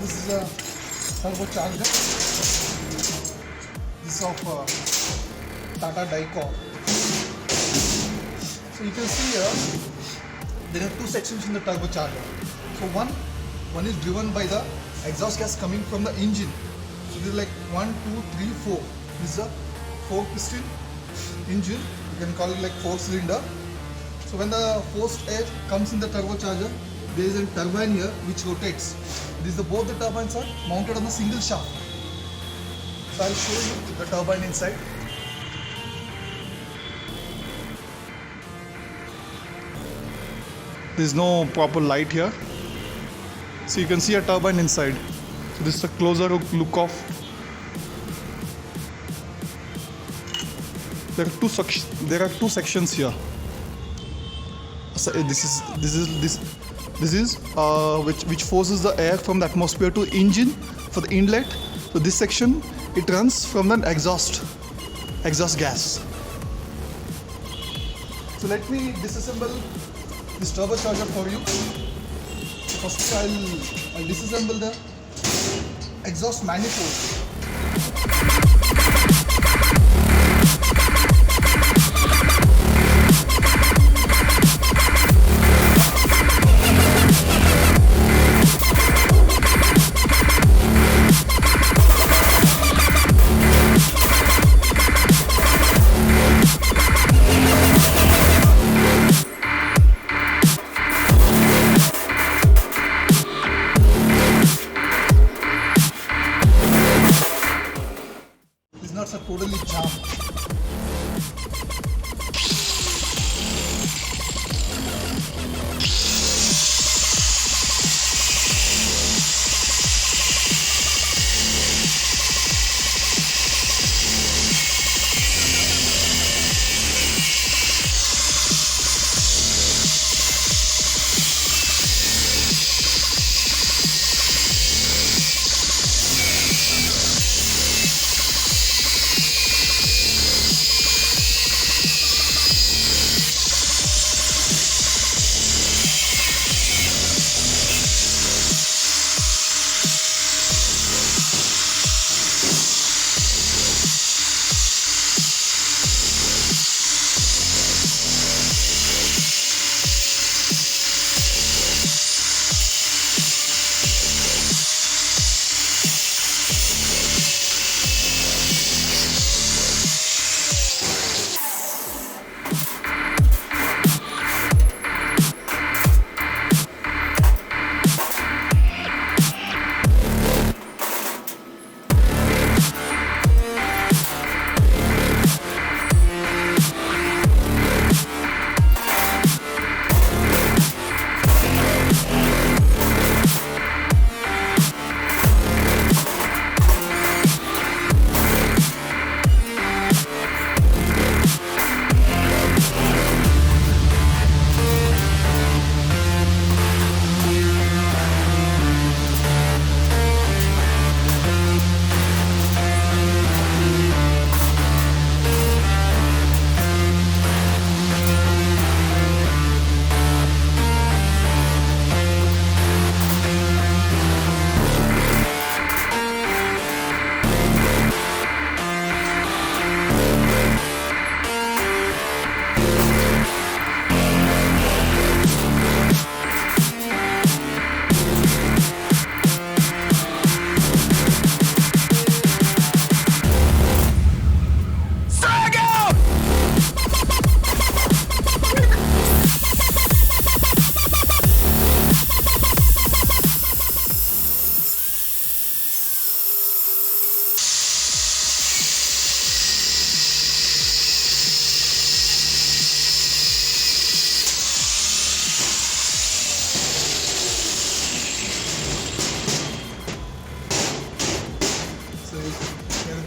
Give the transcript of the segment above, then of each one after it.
this is a turbocharger. This is of Tata Dicor. So you can see here there are two sections in the turbocharger. So one is driven by the exhaust gas coming from the engine. So this is like 1, 2, 3, 4. This is a 4-piston engine. You can call it like 4-cylinder. So when the forced air comes in the turbocharger, there is a turbine here which rotates. Both the turbines are mounted on a single shaft. So I'll show you the turbine inside. There is no proper light here. So you can see a turbine inside. So this is a closer look of. There are two sections here. So this is which forces the air from the atmosphere to engine for the inlet. So this section it runs from the exhaust gas. So let me disassemble this turbocharger for you. First I'll disassemble the exhaust manifold. Nuts are totally jammed.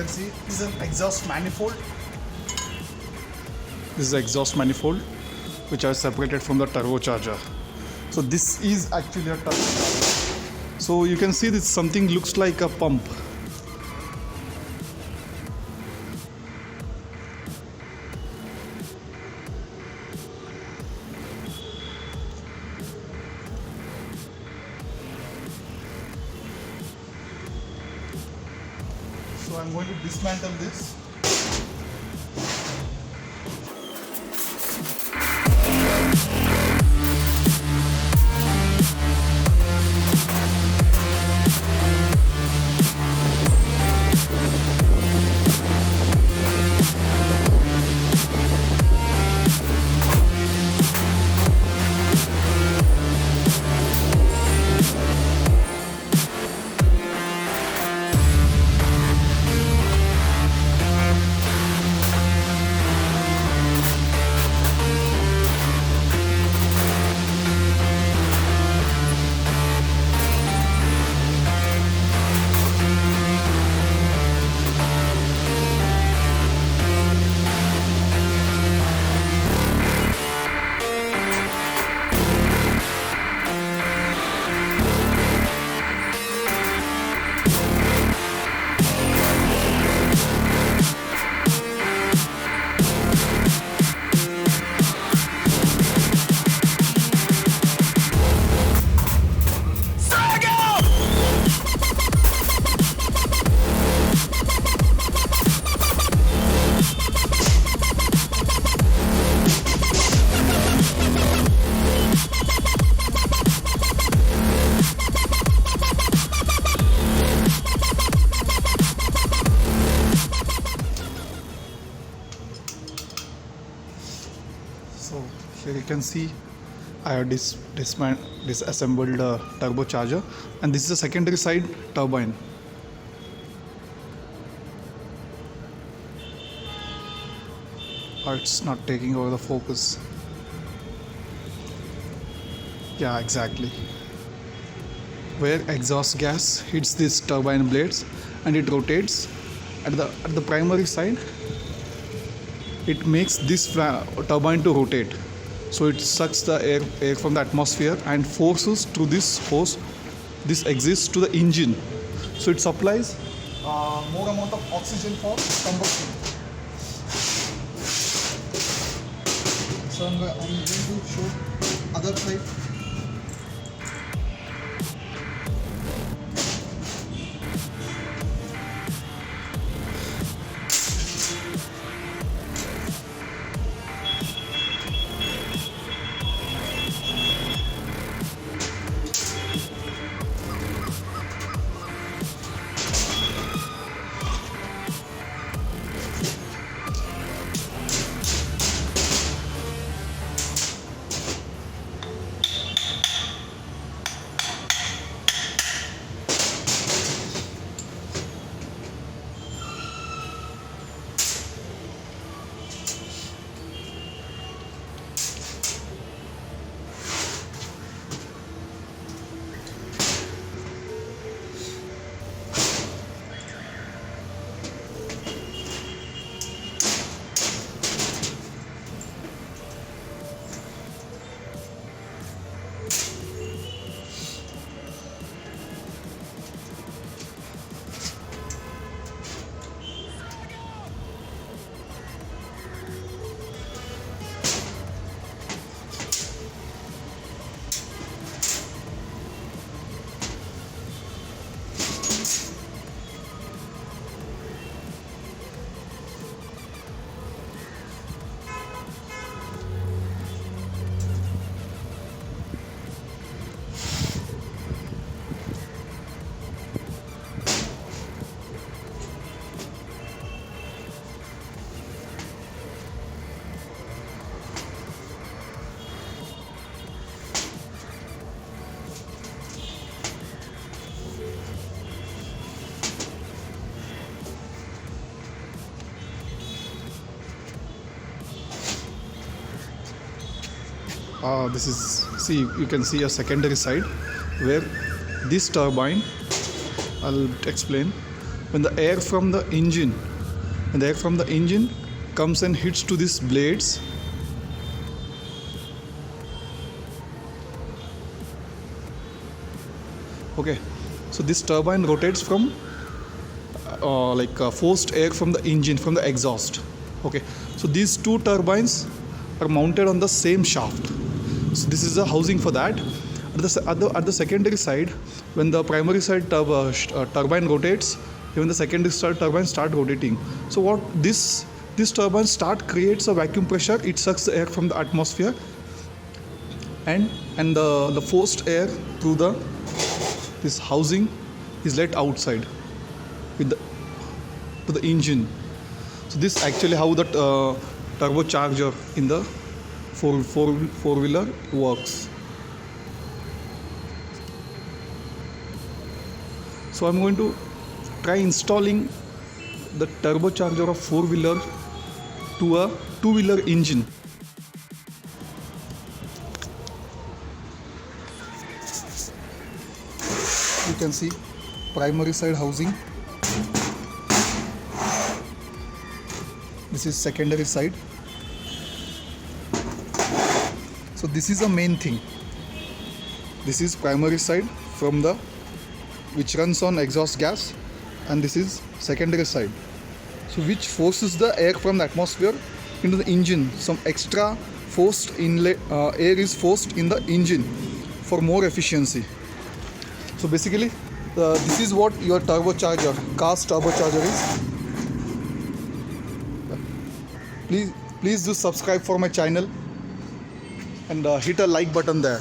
can see this is an exhaust manifold. This is the exhaust manifold which are separated from the turbocharger. So this is actually a turbocharger. So you can see this something looks like a pump. So I'm going to dismantle this. So here you can see I have disassembled the turbocharger, and this is a secondary side turbine. It's not taking over the focus. Yeah, exactly. Where exhaust gas hits these turbine blades and it rotates at the primary side, it makes this turbine to rotate. So it sucks the air from the atmosphere and forces through this hose, this exits to the engine. So it supplies more amount of oxygen for combustion. So I'm going to show other side. This is, see, you can see a secondary side where this turbine, I'll explain, when the air from the engine comes and hits to these blades, okay, so this turbine rotates from forced air from the engine, from the exhaust. Okay, so these two turbines are mounted on the same shaft. So this is the housing for that. At the secondary side, when the primary side turbine rotates, even the secondary turbine start rotating. So what this turbine creates a vacuum pressure. It sucks the air from the atmosphere, and the forced air through this housing is let outside with to the engine. So this actually how the turbocharger in the four-wheeler works. So I'm going to try installing the turbocharger of four-wheeler to a two-wheeler engine. You can see primary side housing. This is secondary side. So this is the main thing. This is primary side from the which runs on exhaust gas, and this is secondary side, so which forces the air from the atmosphere into the engine. Some extra forced inlet air is forced in the engine for more efficiency. So basically this is what your turbocharger, car's turbocharger is. Please do subscribe for my channel and hit a like button there.